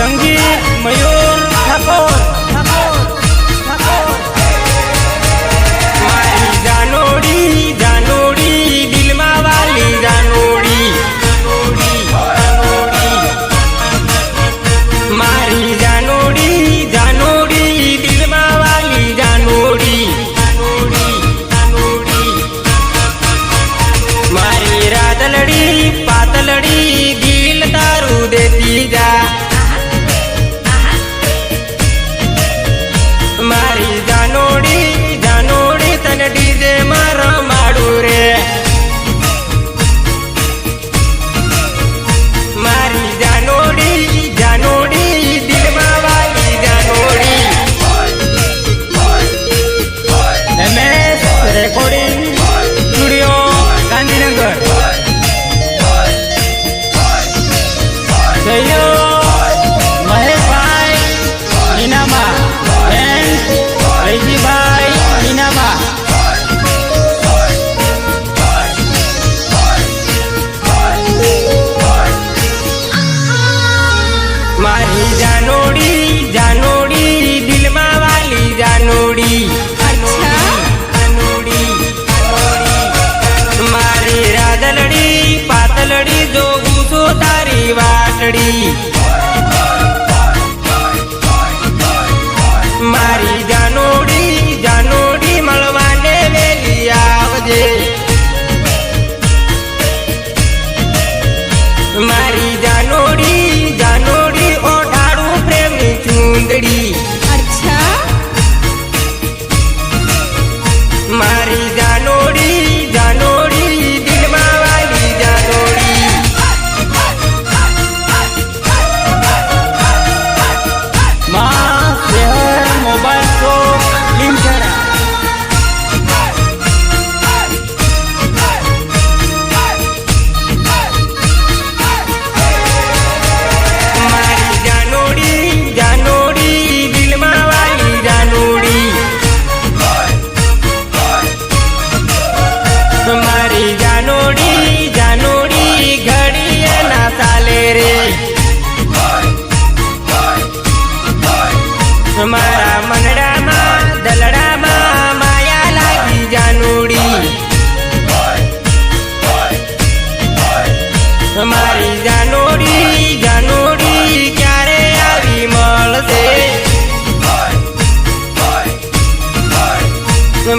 संगीत मयूर ठाकोर मारी जानोड़ी जानोड़ी दिल में वाली जानोड़ी मारी जानोड़ी जानोड़ी दिल में वाली जानोड़ी मारी रातलड़ी पातलड़ी दिल तारू देती जा मारी जानोड़ी जानोड़ी तन डीजे मार माडू रे मारी जानोड़ी जानोड़ी दिल में वाली जानोड़ी MS रेकॉर्डिंग स्टूडियो गांधीनगर जयो महेश भाई नीनामा एंड रईजी भाई नीनामा मारी जानोड़ी जानोड़ी दिल में वाली जानोड़ी मारी राजलड़ी पातलड़ी जो गुसो तारी वाटड़ी मारी जानोड़ी जानोड़ी मळवाने वेली आवजे मारी जानोड़ी जानोड़ी ओढाड़ू प्रेमनी चूंदड़ी अच्छा मारी जानोड़ी जानोड़ी दिल में वाली जानोड़ी माँ शहर मोबाइल शॉप लिमचड़ा मारी जानोड़ी जानोड़ी दिल में वाली जानोड़ी मारी जानोड़ी जानोड़ी घड़िया ना साले रे मारा मनड़ा में दलड़ा में माया लागी जानोड़ी मारी जानोड़ी जानोड़ी क्यारे आवी मळशे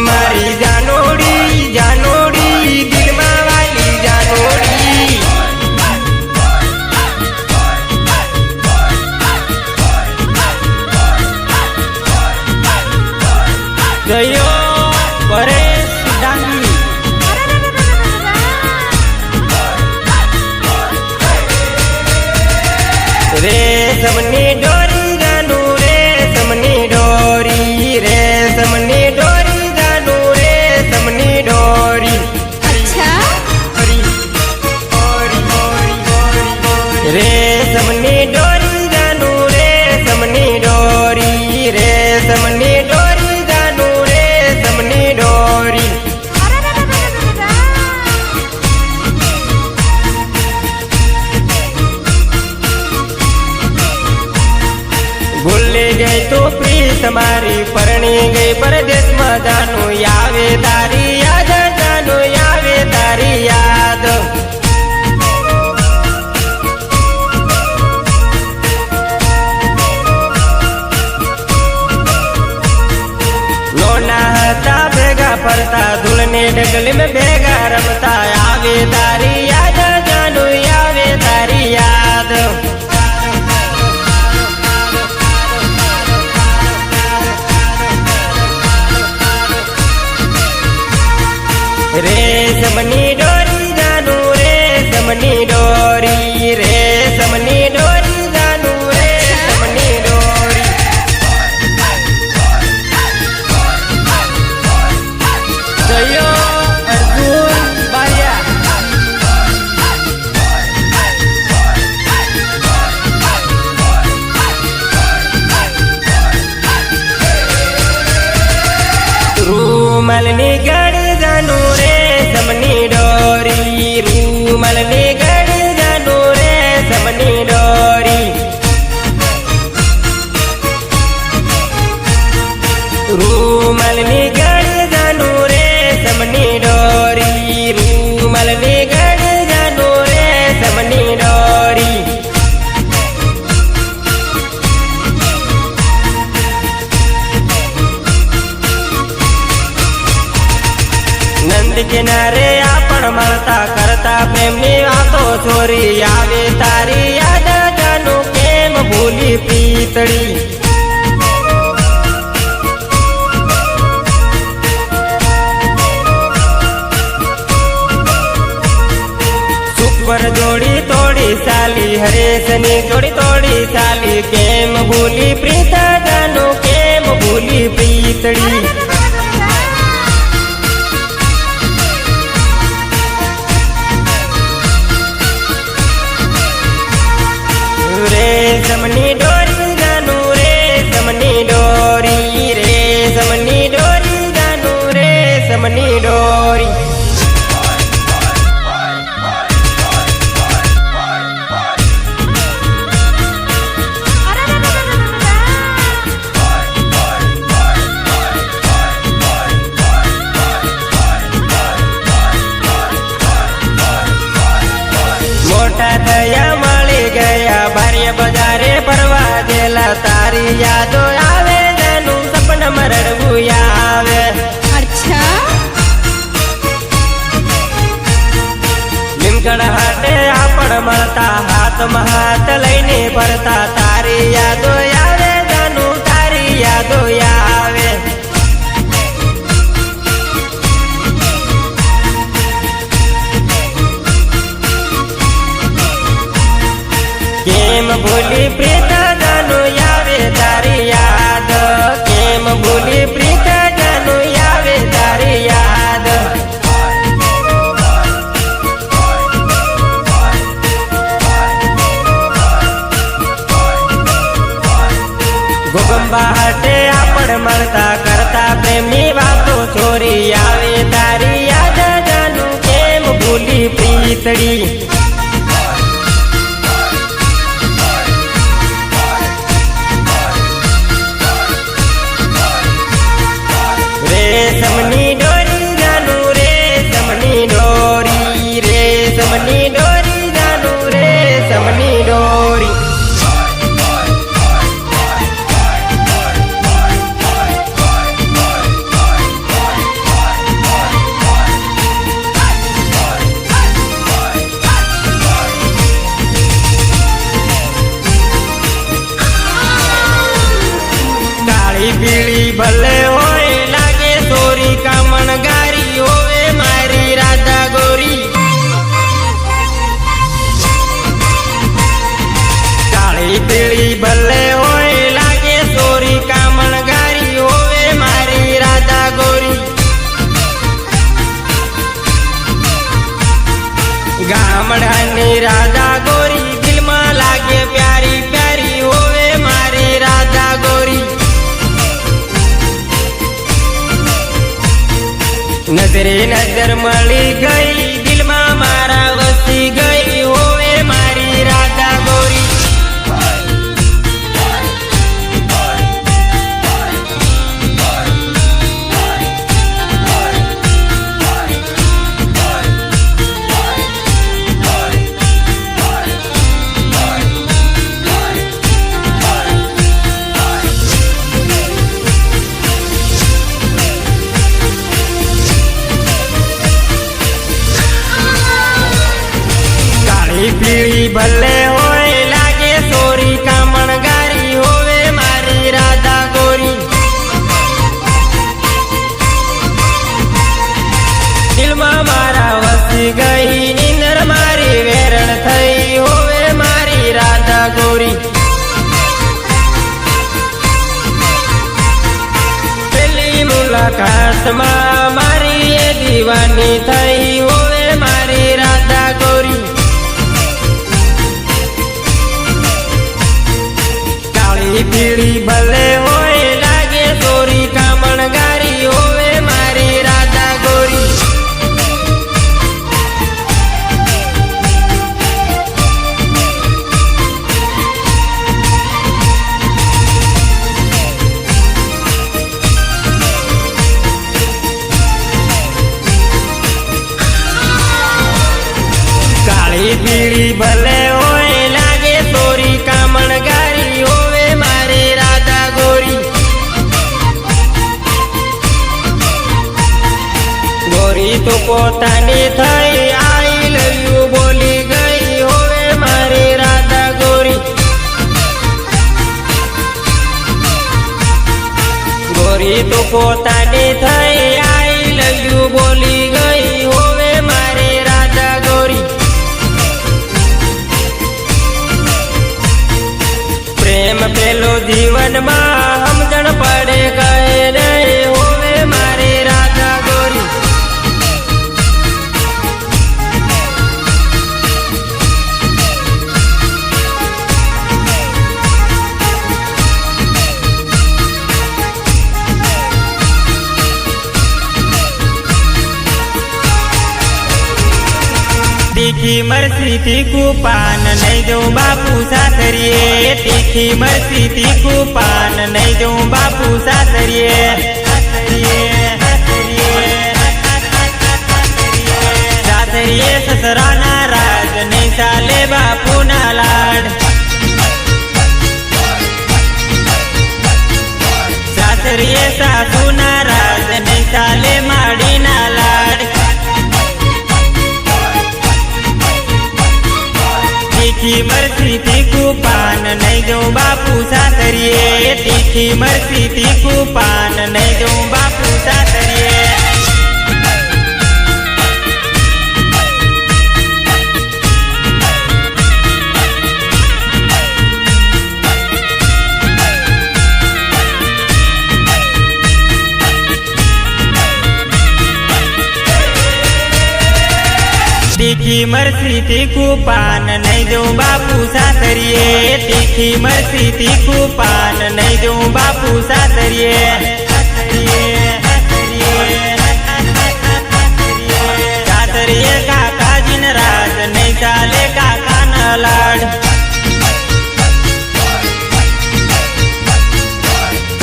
मारी जानोड़ी जानोड़ी दिल में वाली जानोड़ी जयो परेश डांगी रे समनी डोरी जानू रे समनी डोरी रे समनी डोरी जानू रे समनी डोरी अच्छा रे समनी डोरी जानू रे समनी डोरी रे समनी डोरी जानू रे समनी डोरी भूली गई तो प्रीत मारी परणी गई परदेश में जानू यावे तारी याद जानू यावे तारी याद लोना हता भेगा फरता धूलने डगली में भेगा रमता यावे तारी याद जानू यावे तारी याद रे समनी डोरी जानू रे समनी डोरी रे समनी डोरी जानू रे समनी डोरी जयो अर्जुन बारिया रूमलनी गड़ जानू रे समनी डोरी रूमलनी गड़ जानू रे समनी डोरी નદી કિનારે આપણ મળતા કરતા પ્રેમની વાતો ચોરી આવે તારી યાદ જાનું કેમ ભૂલી પ્રીતડી સુપર જોડી તોડી સાલી હરેશની જોડી તોડી સાલી કેમ ભૂલી પ્રીતા જાનું કેમ ભૂલી પ્રીતડી રેશમની ડોરી જાનું રેશમની ડોરી રેશમની ડોરી જાનું રેશમની ડોરી મોટા થયા મળી ગયા બારે બજારે ફરવા ગયેલા તારી યાદો આવે જાનું સપનામાં રડવું આવે અચ્છા લીમકડ હાટે આપણ મળતા હાથમાં હાથ લઈને ફરતા તારી યાદો આવે જાનું તારી યાદો આવે કેમ ભૂલી પ્રીતા જાનું આવે તારી યાદ કેમ ભૂલી પ્રીતા જાનું આવે તારી યાદ ગોગંબા હાટે આપણ મળતા કરતા પ્રેમની વાતો ચોરી આવે તારી યાદ જાનું કેમ ભૂલી પ્રીતડી રેશમની ડોરી જાનું રેશમની ડોરી રેશમની ડોરી જાનું રેશમની ડોરી કાળી પીળી ભલે હોય લાગે સોરી કામણ ગારી હોવે મારી રાધા ગોરી કાળી પીળી ભલે હોય લાગે સોરી કામણ ગારી હોવે મારી રાધા ગોરી ગામડાની રાધા ગોરી દિલમાં લાગે પ્યારી પ્યારી હોવે મારી રાધા ગોરી નજરે નજર મળી ગઈ દિલમાં મારા વસી ગઈ હોવે મારી રાધા ગોરી પીળી ભલે હોય લાગે સોરી કામણ ગારી હોવે મારી રાધા ગોરી દિલમાં મારા વસી ગઈ નીંદર મારી વેરણ થઈ હોવે મારી રાધા ગોરી પેલી મુલાકાતમાં મારી એ દીવાની થઈ હોવે મારી રાધા ગોરી પીળી ભલે હોય લાગે સોરી કામણ ગારી હોવે મારી રાધા ગોરી કાળી પીળી ભલે હોય લાગે સોરી કામણ ગારી હોવે મારી રાધા ગોરી તો પોતાની થઈ આઈ લવ યુ બોલી ગઈ હોવે મારી રાધા ગૌરી પ્રેમ પેલો જીવનમાં સમજણ પડે કહે નહીં હોવે મારી રાધા ગૌરી तीखी मरसी तीखू पान नहीं दो बापू सासरिए तीखी मरसी तीखू पान नहीं दो बापू सासरिए सासरिए ससरा नाराज नहीं चाले बापू ना लाड सासरिए सासू नाराज नहीं चाले माड़ी ना लाड तीखी मरसी तीखू पान नहीं दो बापू सासरिए तीखी मरसी तीखू पान नहीं दो बापू सासरिए तीखी मरसी तीखू पान नहीं दो बापू सासरिए तीखी मरसी तीखू पान नहीं दो बापू सासरिए सासरिए काका जिन राज नहीं चाले काका न लाड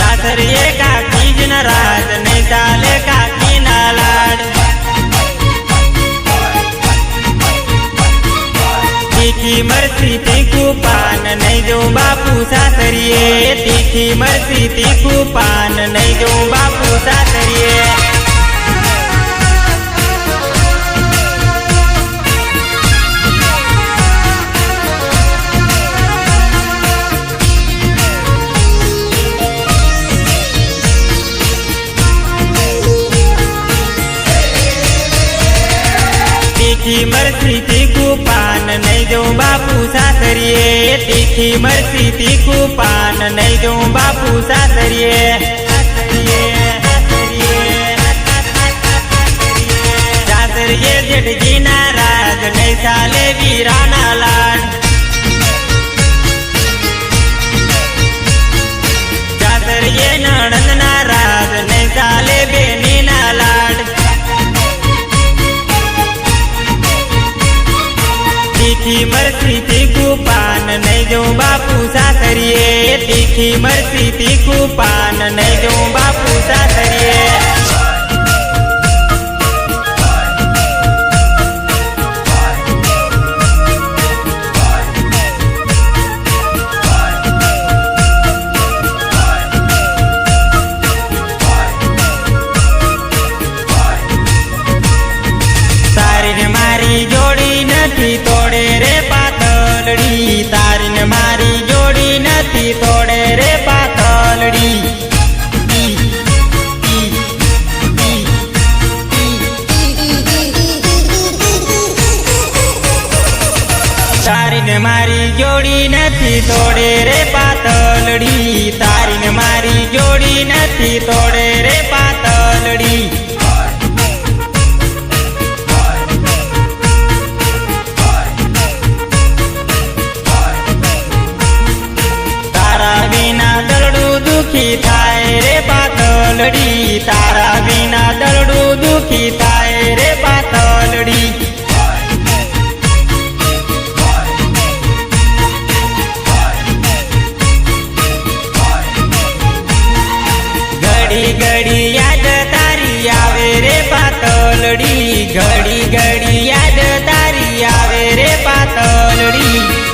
सासरिए काकी जिन राज नहीं चाले काकी न लाड तीखी मरसी तीखू पान नहीं दो बापू सासरिए तीखी मरसी तीखू पान नहीं दो बापू सासरिए तीखी मरसी तीखू पान नहीं दो बापू सासरिए तीखी मरसी तीखू पान नहीं दो बापू सासरिए सासरिए जेठजी नाराज नहीं चाले वीरा ना लाड सासरिए नणंद नाराज नहीं चाले बेनी ना लाड तीखी मरसी तीखू पान नहीं दो बापू सासरिए तीखी मरसी तीखू पान नहीं दो बापू सासरिए तारी ने मारी जोड़ी नहीं तोड़े रे पातलड़ी तारी ने मारी जोड़ी नहीं तोड़े रे पातलड़ी तारी ने मारी जोड़ी नहीं तोड़े रे पातलड़ी तारी ने मारी जोड़ी नहीं तोड़े रे पातलड़ी दुखी थाय रे पातलड़ी तारा बिना दलडू दुखी थाय रे पातलड़ी घड़ी घड़ी याद तारी आवे रे पातलड़ी घड़ी घड़ी याद तारी आवे रे पातलड़ी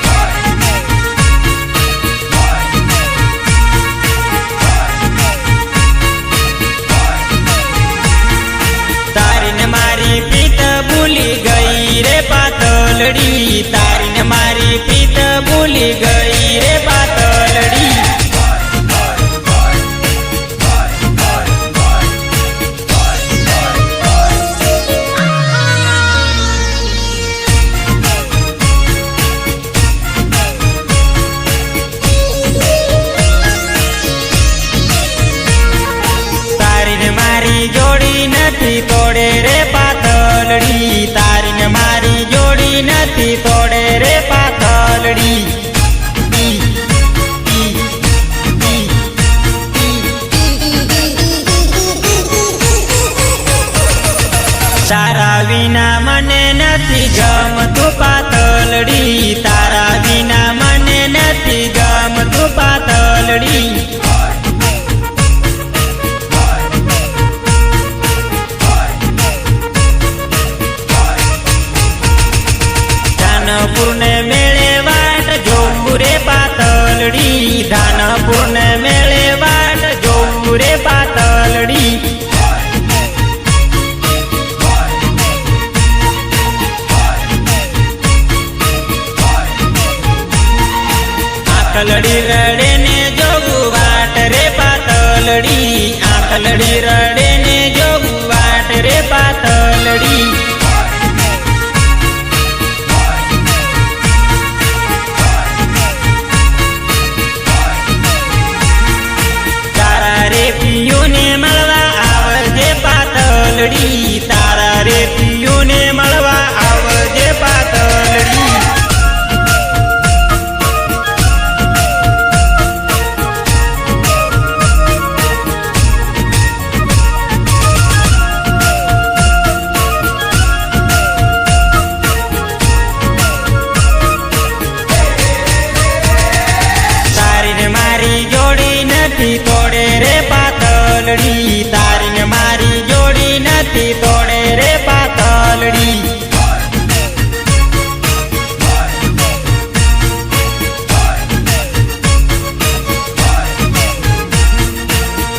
भूली गई रे पातलड़ी तारी ने मारी पीत भूली गई रे पातलड़ी નથી ગમતું પાતળડી, તારા વિના મને નથી ગમતું પાતળડી. ધાનપુર ને મેળે વાટ જોવું રે પાતળડી, ધાનપુર ને મેળે વાટ જોવું રે પાતળડી. આંખલડી રડે ને જોવું વાટ રે પાતળડી, આંખલડી રડે ને જોવું વાટ રે પાતળડી. તારા રે પિયુને મળવા આવજે પાતળડી, તારા રે પિયુને મળવા આવજે પાતળડી. તોડે રે પાતળડી, તારી ને મારી જોડી નથી તોડે રે પાતળડી.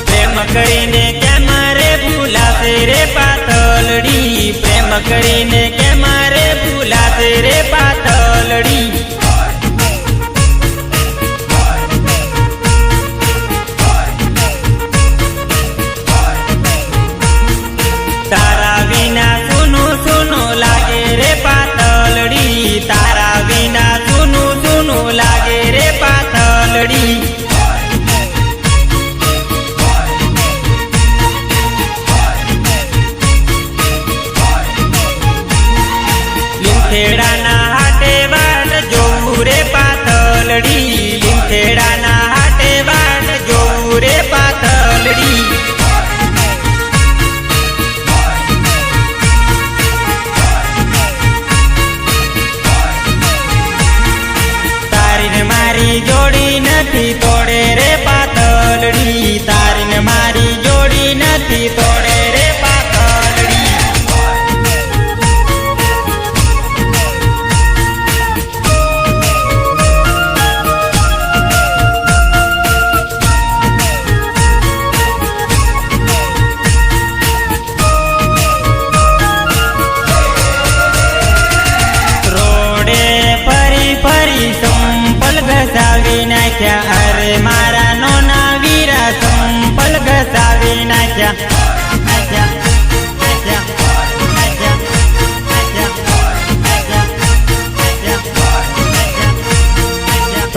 પ્રેમ કરીને કેમ રે ભૂલાશે રે પાતળડી, પ્રેમ કરીને કેમ રે ભૂલાશે રે પાતળડી. તારા વિના સુનું સુનું લાગે રે પાતળડી, તારા વિના સુનું સુનું લાગે રે પાતળડી. લીમખેડાના હાટે વાટ જોવું રે પાતળડી, લીમખેડાના હાટે વાટ જોવું રે પાતળડી. મારી જોડી નથી તોડે રે પાતળડી, તારી ને મારી જોડી નથી તોડે રે પાતળડી. રોડે ફરી ફરી ઘસાવી નાખ્યા, અરે મારા નોના વીરા સંપલ ઘસાવી નાખ્યા.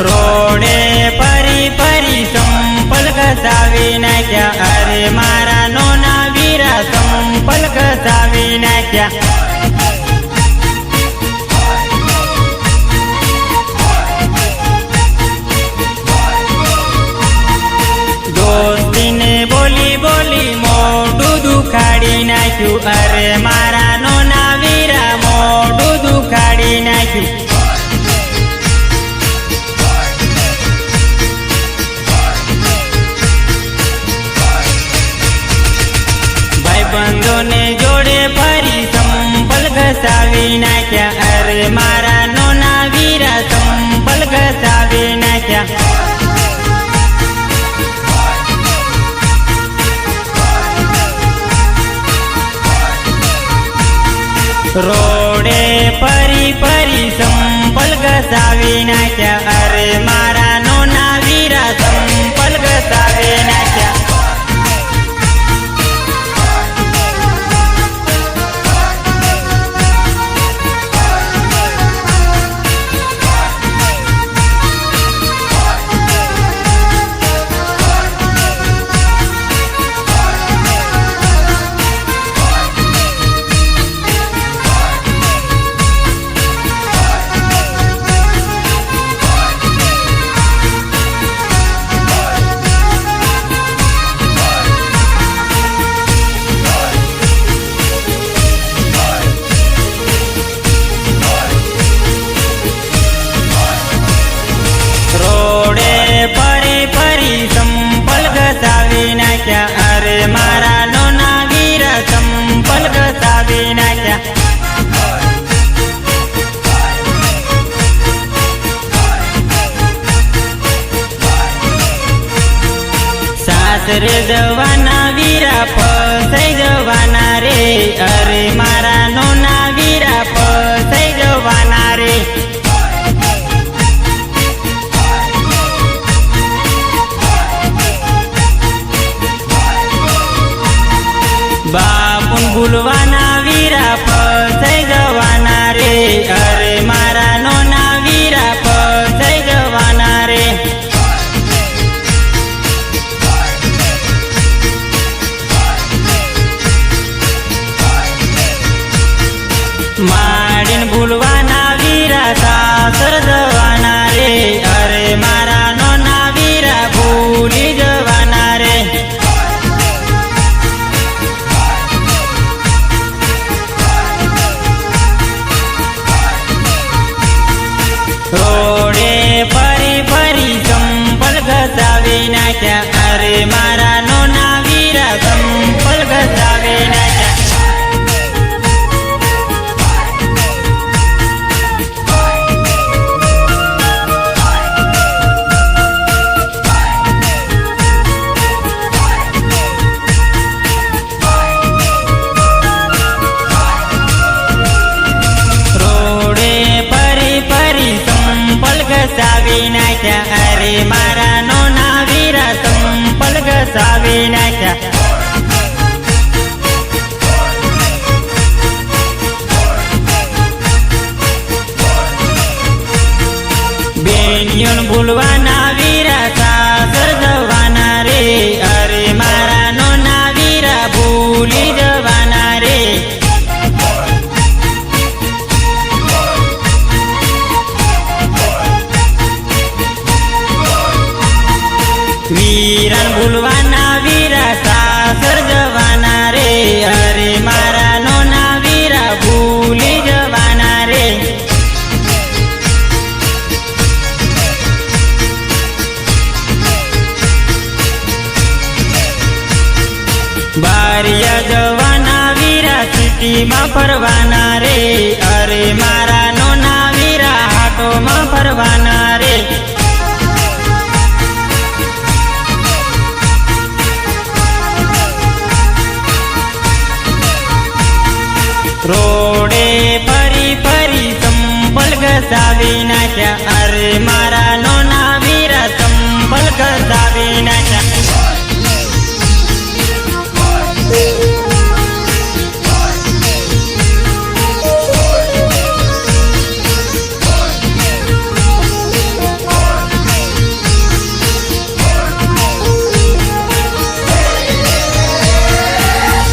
રોડે ફરી ફરી સંપલ ઘસાવી નાખ્યા, અરે મારા નોના વીરા સંપલ ઘસાવી નાખ્યા. દોસ્તીને બોલી બોલી મોઢું દુખાડી નાખ્યું, અરે મારા નોના વીરા મોઢું દુખાડી નાખ્યું. ભાઈબંધોને જોડે ફરી સંપલ સાસરે જવાના વીરા ફસાઈ જવાના રે, અરે મારા નોના વીરા ફસાઈ જવાના રે. બાપુન ભૂલવાના વીરા ફસાઈ જવાના રે, અરે મારા નોના વીરા ફસાઈ જવાના રે. માડીન ભૂલવાના વીરા સાસર જવાના રે, અરે મારા નોના વીરા ભૂલી જવાના રે. રોડે ફરી ફરી ચંપલ ઘસાવી નાખ્યા, અરે મારા નોના વીરા ચંપલ ઘસાવી નાખ્યા. ઘસાવી નાખ્યા, અરે મારા નોના વીરા ચંપલ ઘસાવી નાખ્યા. બેનિયન ભૂલવાના વીરા સાસર જવાના રે, અરે મારા નોના વીરા ભૂલી જવાના રે. વીરન ભૂલવાના વીરા સાસર જવાના રે, અરે મારા નોના વીરા ભૂલી જવાના રે. બારિયા જવાના વીરા સિટીમાં ફરવાના રે, અરે મારા નોના વીરા હાટોમાં ફરવાના રે. રોડે ફરી ફરી ચંપલ ઘસાવી નાખ્યા, અરે મારા નોના વીરા ચંપલ ઘસાવી નાખ્યા.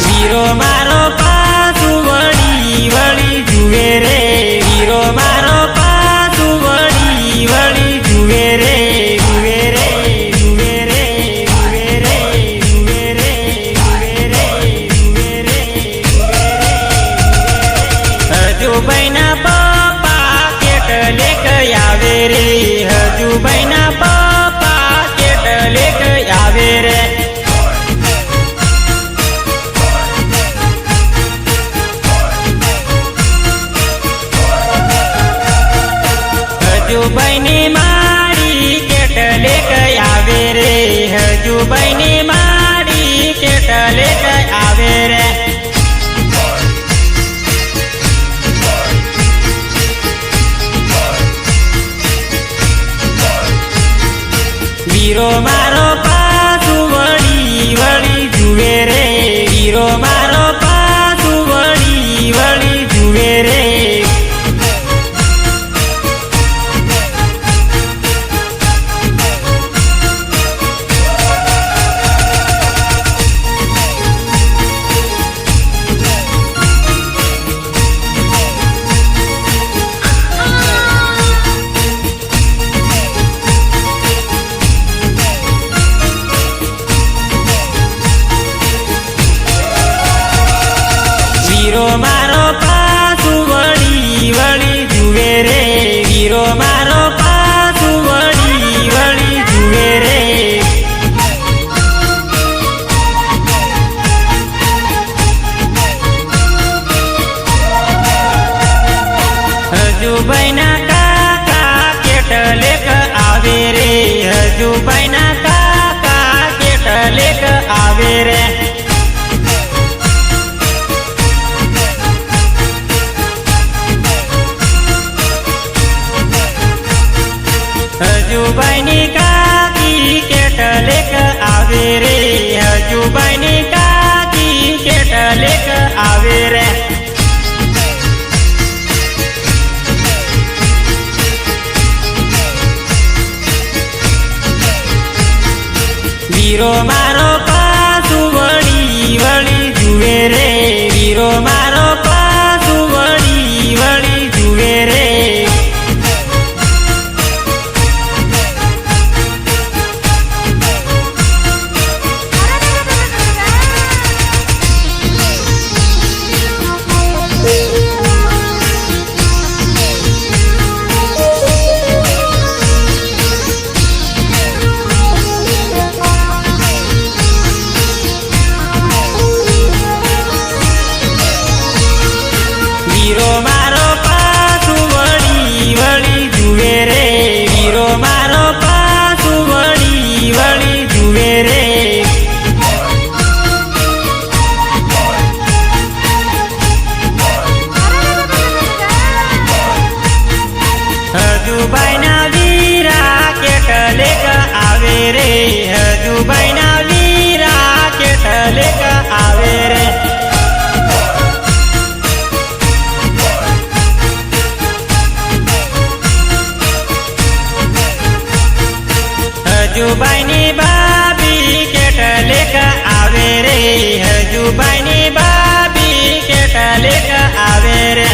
વીરો મારો પાછું વળી વળી જુએ રે, વીરો મારો પાછું વળી વળી જુએ રે, જુએ રે જુએ રે જુએ રે જુએ રે જુએ રે જુએ રે હજુ ભાઈના પપ્પા કેટલે આવે રે, હજુ ભાઈના પપ્પા કેટલે આવે રે. હજુભાઈની માડી કેટલે આવે રે, હજુભાઈની માડી કેટલે આવે રે. વીરો મારો પાછું વળી વળી જુએ રે, વીરો મારો પાછું વળી વળી જુએ રે. વીરો મારો પાછું વળી વળી જુએ રે વીરો મારો પાછું વળી વળી જુએ રે વીરો મારો પાછું વળી વળી જુએ રે વીરો મારો પાછું વળી વળી જુએ રે હજુબાઈના વીરા કેટલેક આવે રે હજુબાઈના વીરા કેટલેક આવે રે હજુબાઈની બાબી કેટલેક આવે રે હજુબાઈની બાબી કેટલેક આવે રે